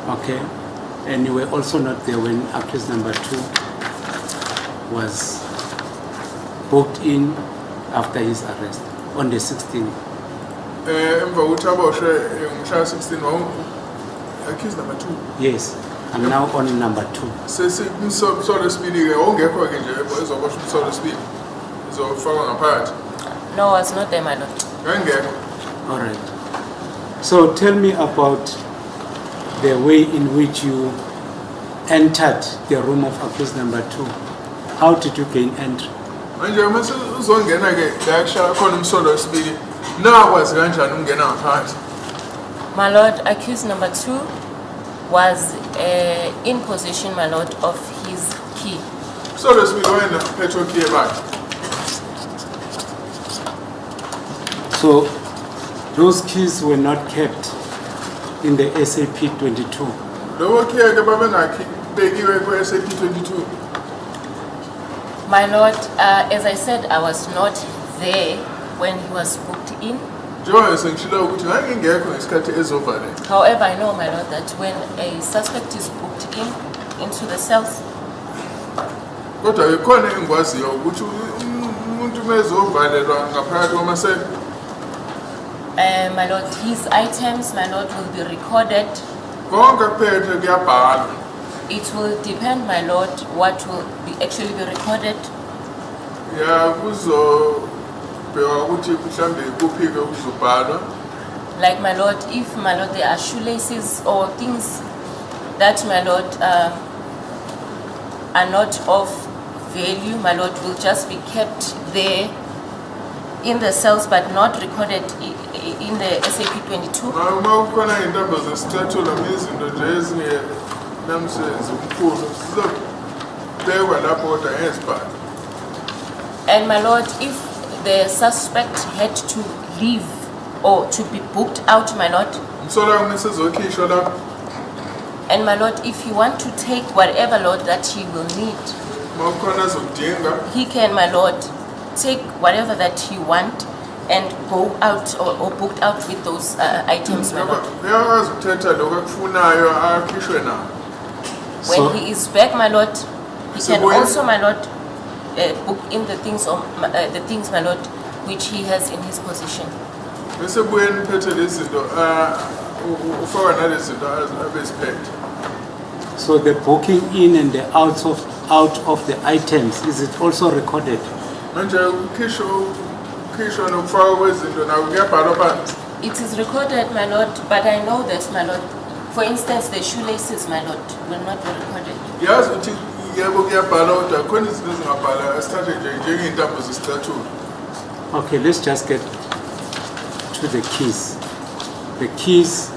Okay. And you were also not there when accused number 2 was booked in after his arrest on the 16th. Accused number 2. Yes, I'm now on number 2. No, I was not there, my Lord. All right. So tell me about the way in which you entered the room of accused number 2. How did you gain entry? My Lord, accused number 2 was in possession, my Lord, of his key. So those keys were not kept in the SAP 22. Lowo key ke babengabekiwe ku SAP 22. My Lord, as I said, I was not there when he was booked in. Njengoba sengishilo ukuthi ngangingekho ngesikhathi ezovala. However, I know, my Lord, that when a suspect is booked into the cells, Kodwa ikhona engikwaziyo ukuthi umuntu mezovalelwa ngaphakathi kwamasebe. my Lord, his items, my Lord, will be recorded. Konke kuphethe kuyabhalwa. It will depend, my Lord, what will actually be recorded. Ya kuzobhekwa ukuthi mhlambe kuphike ukuzobhalwa. Like, my Lord, if, my Lord, there are shoelaces or things that, my Lord, are not of value, my Lord, will just be kept there in the cells but not recorded in the SAP 22. Uma kukhona intambo zesicathulo izinto nje ezingenamsebenzi omkhulu zizobhekwa lapho kodwa ngezibhalo. And, my Lord, if the suspect had to leave or to be booked out, my Lord, Umsolwa unesezokhishwa lapho. and, my Lord, if you want to take whatever, Lord, that he will need, Uma kukhona azokudinga he can, my Lord, take whatever that he want and go out or booked out with those items, my Lord. uyakwazi ukuthetha lokho akufunayo akhishwe nawo. When So- he is back, my Lord, he So can when- also, my Lord, book in the things, my Lord, which he has in his possession. Bese buyeni phethe lezi zinto ufaka nalezi zinto abeziphethe. So the booking in and the out of the items, is it also recorded? Manje ukhishwa nokufaka kwezinto nawo kuyabhalwa phansi. It is recorded, my Lord, but I know that, my Lord, for instance, the shoelaces, my Lord, will not be recorded. Yazi ukuthi yebo kuyabhalwa kodwa khona izinto ezingabhalwa esithathe njengey'ntambo zesicathulo. Okay, let's just get to the keys. The keys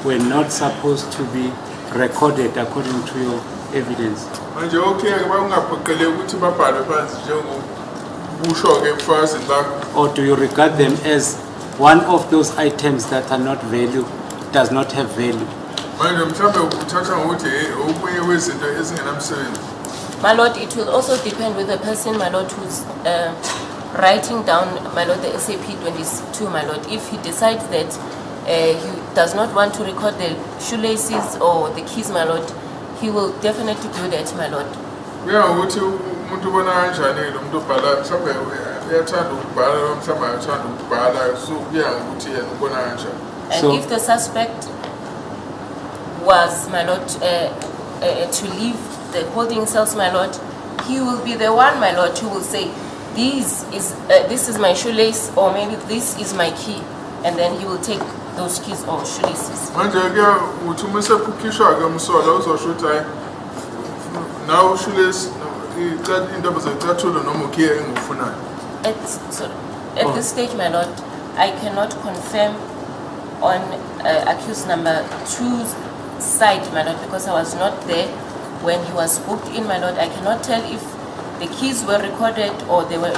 were not supposed to be recorded according to your evidence. Manje okay-ke bakungaphoqeleki ukuthi babhalwe phansi njengokusho-ke ebufakazini bakho. Or do you regard them as one of those items that are not value, does not have value? Manje mhlawumbe uthatha ngokuthi okunye kwezinto ezingenamsebenzi. My Lord, it will also depend with the person, my Lord, who's writing down, my Lord, the SAP 22, my Lord. If he decides that he does not want to record the shoelaces or the keys, my Lord, he will definitely do that, my Lord. Kuya ngokuthi umuntu ubona kanjani lo muntu obhala mhlawumbe uyathanda ukubhala mhlawumbe ayathanda ukubhala so kuya ngokuthi yena ubona kanjani. And So- if the suspect was, my Lord, to leave the holding cells, my Lord, he will be the one, my Lord, who will say, this is my shoelace, or maybe this is my key, and then he will take those keys or shoelaces. Manje kuya ukuthi uma sephukishwa-ke umsolwa uzosho ukuthi hayi nawe ushulesi intambo zecathulo noma ukhiye engiwufunayo. At this stage, my Lord, I cannot confirm on accused number 2's side, my Lord, because I was not there when he was booked in, my Lord. I cannot tell if the keys were recorded or they were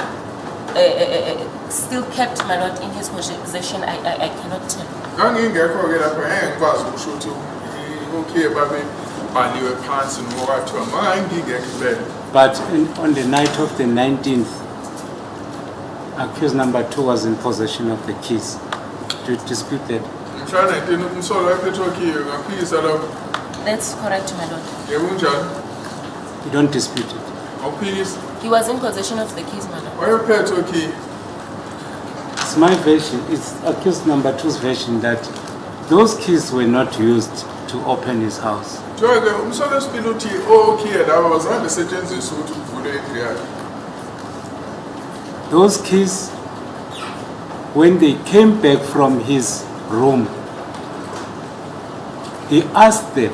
still kept, my Lord, in his possession. I cannot tell. Ngangingekho-ke lapho ngeke ngikwazi ukusho ukuthi ukhiye babebhaliwe phansi noma kwathiwa ngangingekho impela. But on the night of the 19th, accused number 2 was in possession of the keys. Do you dispute that? Mhla 19 umsolwa ephethe okhiye ngaphikisa lapho. That's correct, my Lord. Yebo kunjani? You don't dispute it. Awuphikisi? He was in possession of the keys, my Lord. Wayephethe okhiye. It's my version, it's accused number 2's version that those keys were not used to open his house. Njengoba-ke umsolwa wesibili uthi okhiye laba bazange besetshenziswe ukuthi kuvule indlu yakhe. Those keys, when they came back from his room, he asked the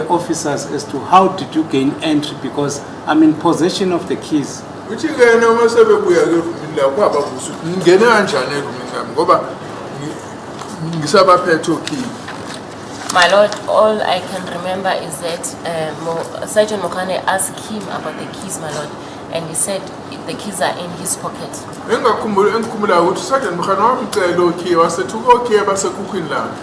officers as to how did you gain entry because I'm in possession of the keys. Uthi-ke noma sebebuya-ke erumini labo kwababuza ukuthi ngingene kanjani erumini lami ngoba ngisabaphethe okhiye. My Lord, all I can remember is that Sergeant Mokane asked him about the keys, my Lord, and he said the keys are in his pocket. engikhumbula ukuthi Sergeant Mokhane wamcela okhiye wasethi ukokhiye basekhukhwini lakhe.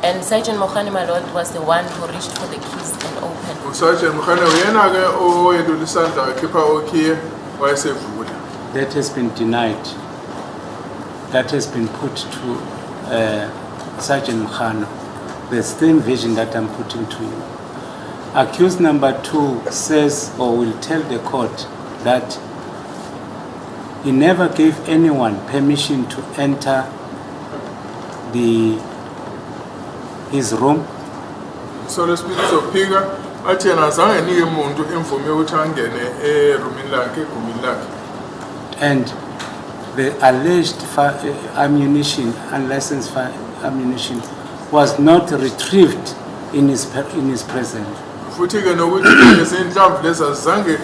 And Sergeant Mokhane, my lord, was the one who reached for the keys and opened. uSergeant Mokhane uyena ke oyelula isandla wakhipha okhiye wayesevula. That has been denied. That has been put to Sergeant Mokhane. The same vision that I'm putting to you. Accused number 2 says or will tell the court that he never gave anyone permission to enter his room. So lesibili uzophika athi yena azange enike umuntu imvume yokuthi angene erumini lakhe egumini lakhe. And the alleged ammunition, unlicensed ammunition, was not retrieved in his presence. Futhi ke nokuthi lezinhlamvu lezi azange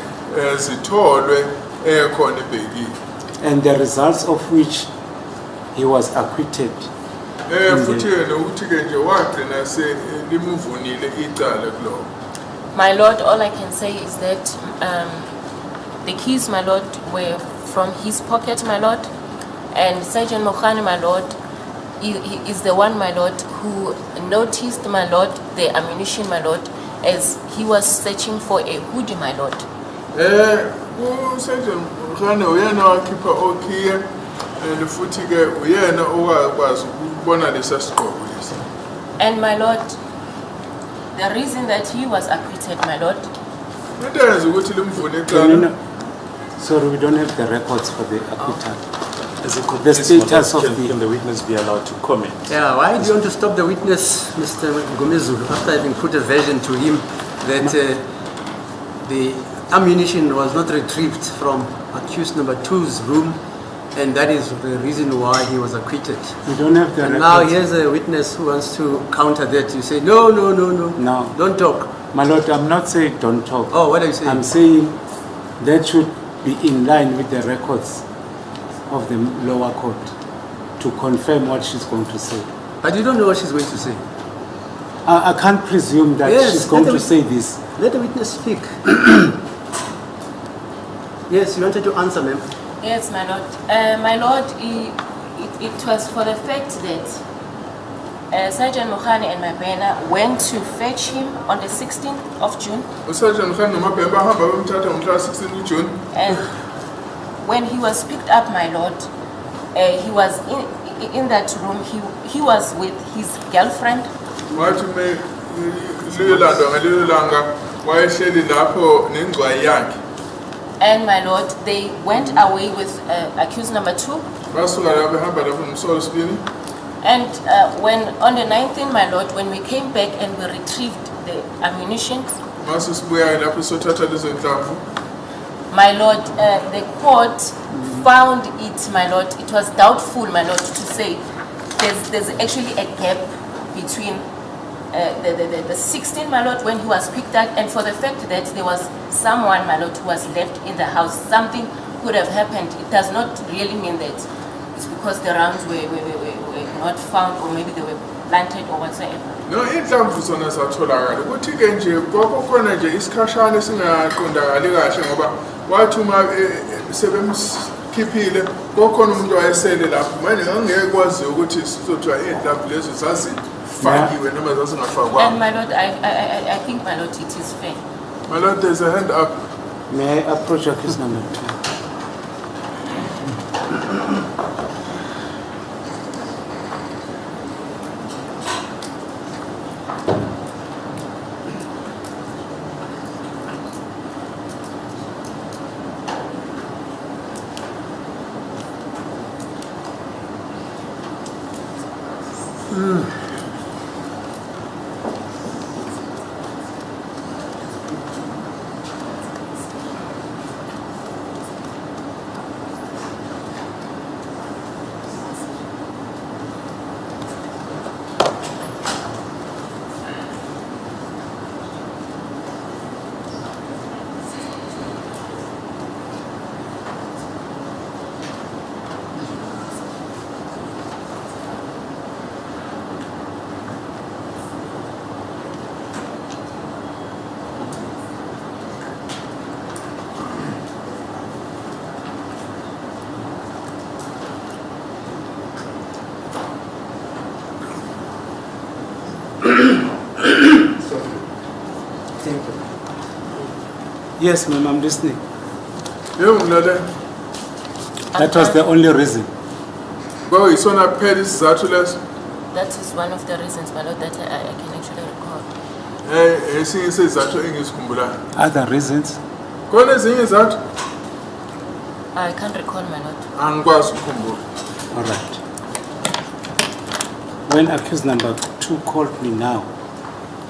zitholwe ekhona ebhekile. And the results of which he was acquitted. Futhi ke nokuthi ke nje wagcina selimuvunile icala kulo. My lord, all I can say is that the keys, my lord, were from his pocket, my lord, and Sergeant Mokhane, my lord, he is the one, my lord, who noticed, my lord, the ammunition, my lord, as he was searching for a hoodie, my lord. Sergeant Mokhane uyena wakhipha okhiye and futhi ke uyena owakwazi ukubona lesasigqoko lesi. And my lord, the reason that he was acquitted, my lord. Sorry, we don't have the records for the acquittal. The status of can the witness be allowed to comment? Yeah, why do you want to stop the witness, Mr. Mngomezulu, after having put a version to him that the ammunition was not retrieved from accused number 2's room, and that is the reason why he was acquitted? We don't have the records. Now here's a witness who wants to counter that. You say, no, don't talk. My lord, I'm not saying don't talk. Oh, what are you saying? I'm saying that should be in line with the records of the lower court to confirm what she's going to say. But you don't know what she's going to say. I can't presume that she's going to say this. Let the witness speak. Yes, you wanted to answer, ma'am. Yes, my lord. My lord, it was for the fact that Sergeant Mokhane and my banner went to fetch him on the 16th of June. Sergeant Mokhane nomabhemba ahamba bemthatha ngomhla 16 June. And when he was picked up, my lord, he was in that room. He was with his girlfriend. Wathi lelando ngalelo langa wayehleli lapho nengcwayi yakhe. And my lord, they went away with accused number 2. Basuka lapho behamba lapho nomsolo sibini. And when on the 19th, my lord, when we came back and we retrieved the ammunition, Mase sibuya lapho sothatha lezo nhlamvu. my lord, the court found it, my lord. It was doubtful, my lord, to say there's actually a gap between the 16th, my lord, when he was picked up, and for the fact that there was someone, my lord, who was left in the house. Something could have happened. It does not really mean that it's because the rounds were not found, or maybe they were planted or whatsoever. No, inhlamvu zona zatholakala. Kuthi ke nje kwakukhona nje isikhashana esingaqondakali kahle ngoba wathi uma sebemkhiphile kokhona umuntu wayesele lapho. Manje ngangeke kwazi ukuthi sizothiwa inhlamvu lezo zazifakiwe noma zazingafakwa. And my lord, I think, my lord, it is fair. My lord, there's a hand up. May I approach accused number 2? Yes, ma'am, I'm listening. Yebo ngilale. That was the only reason. Kwaku yisona kuphela isizathu leso. That is one of the reasons, my lord, that I can actually recall. Esinye isizathu engisikhumbulayo. Other reasons? Khona ezinye izathu? I can't recall, my lord. Angikwazi ukukhumbula. All right. When accused number 2 called me now,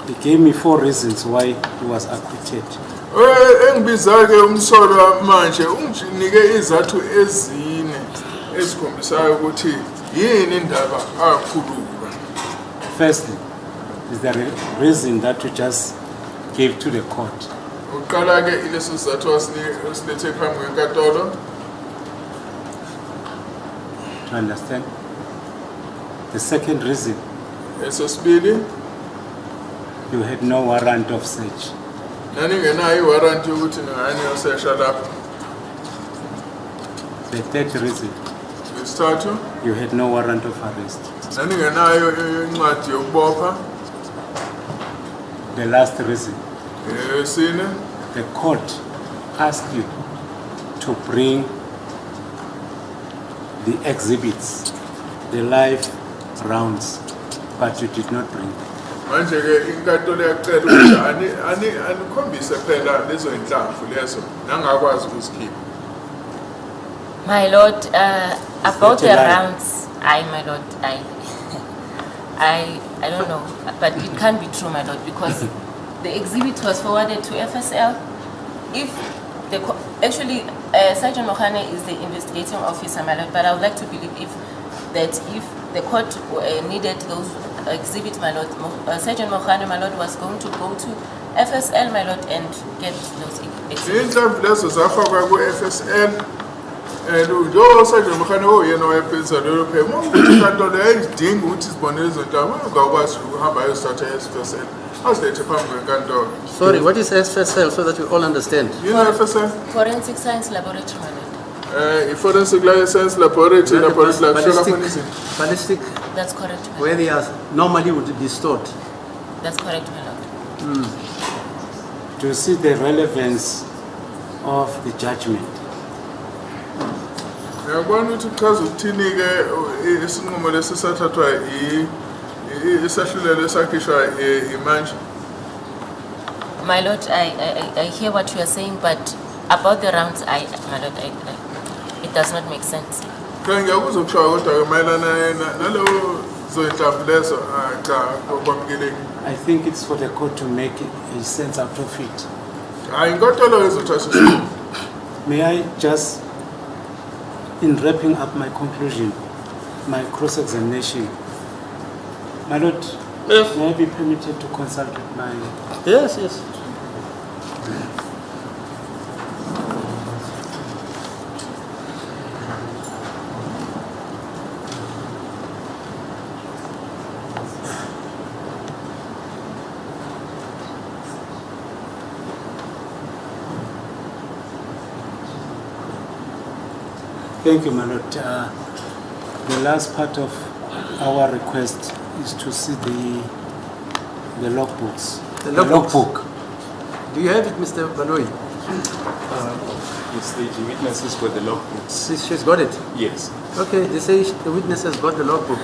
he gave me 4 reasons why he was acquitted. Engibiza ke umsolwa manje unginike izathu ezine ezikhombisayo ukuthi yini indaba akhuluma. Firstly, is the reason that you just gave to the court. Uqala ke ileso sizathu asilethe phambi kwenkantolo. To understand? The second reason, Esesibili, you had no warrant of search. naningenayo iwarrant yokuthi ningani yosesha lapho. The third reason, Isithathu, you had no warrant of arrest. naningenayo incwadi yokubopha. The last reason, Esine, the court asked you to bring the exhibits, the live rounds, but you did not bring them. manje ke inkantolo yacela ukuthi anikhombise phela lezo inhlamvu lezo nangakwazi ukuzikhipha. My lord, about the rounds, my lord, I don't know, but it can't be true, my lord, because the exhibit was forwarded to FSL. If actually, Sergeant Mokhane is the investigating officer, my lord, but I would like to believe if the court needed those exhibits, my lord, Sergeant Mokhane, my lord, was going to go to FSL, my lord, and get those exhibits. Inhlamvu lezo zafakwa ku-FSL lo Sergeant Mokhane oyena wayephethe lelo phepha ukuthi inkantolo yayidinga ukuthi zibone lezo ntambo ungakwazi ukuhamba ayozithatha e-FSL azilethe phambi kwenkantolo. Sorry, what is FSL so that we all understand? You know FSL? Forensic Science Laboratory, my lord. I-Forensic Science Laboratory, ballistic, That's correct, my lord. where they are normally would be stored. That's correct, my lord. Do you see the relevance of the judgment? Ngiyabona ukuthi kuchaza ukuthini-ke isinqumo lesi sathathwa isahlulelo esakhishwa imanje. My lord, I hear what you are saying, but about the rounds, my lord, it does not make sense. Ngiyakuzwa ukushawa kodwa-ke mayelana nalezo zinhlamvu lezo cha kwamkeleki. I think it's for the court to make a sense out of it. Hayi inkantolo ezothatha. May I just, in wrapping up my conclusion, my cross-examination, my lord, Yes. may I be permitted to consult with my... Yes, yes. Thank you, my lord. The last part of our request is to see the logbooks. The logbooks. logbook. Do you have it, Mr. Baloyi? It's the witnesses got the logbooks. She's got it. Yes. Okay, they say the witness has got the logbook.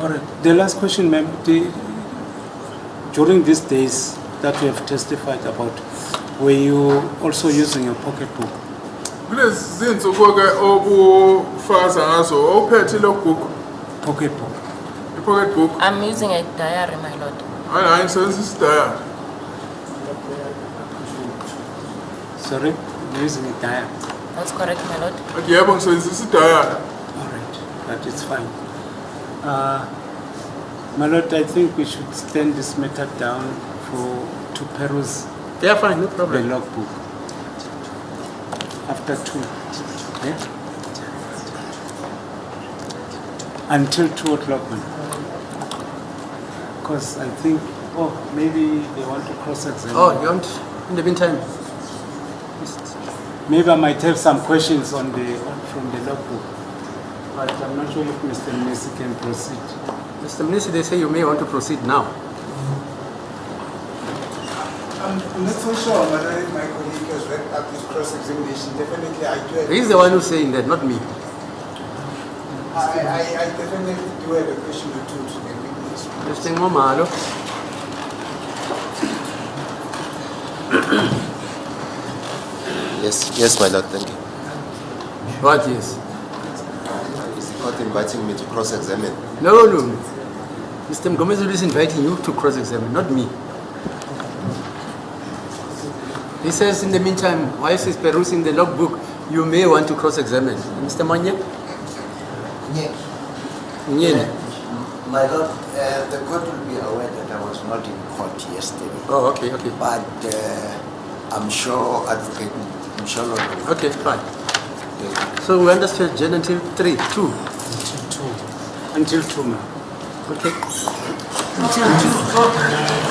All right. The last question, ma'am. During these days that we have testified about, were you also using a pocketbook? Kulezi zinsuku-ke obufaza ngazo awuphethe logbook. Pocketbook. I-pocket book. I'm using a diary, my lord. Hayi ngisebenzisa idayari. Sorry, you're using a diary. That's correct, my lord. Yebo ngisebenzisa idayari. All right, that is fine. My lord, I think we should stand this matter down to peruse They are fine, no the problem. logbook after 2. Yeah? Until 2 o'clock. Because I think, maybe they want to cross-examine. Oh, you want, in the meantime? Maybe I might have some questions from the logbook, but I'm not sure if Mr. Messi can proceed. Mr. Minister, they say you may want to proceed now. I'm not so sure whether my colleague has read up his cross-examination. Definitely, I do have. He's the one who's saying that, not me. I definitely do have a question or two to the witness. Mr. Mngomezulu. Yes, my lord, thank you. What is? Is the court inviting me to cross-examine? No. Mr. Mngomezulu is inviting you to cross-examine, not me. He says in the meantime, while he's perusing the logbook, you may want to cross-examine. Mr. Manye? Yeah. My lord, the court will be aware that I was not in court yesterday. Oh, okay. But I'm sure Advocate Msholo. Okay, fine. So we understand adjourn until 2. Until 2, ma'am. Okay. Until 2.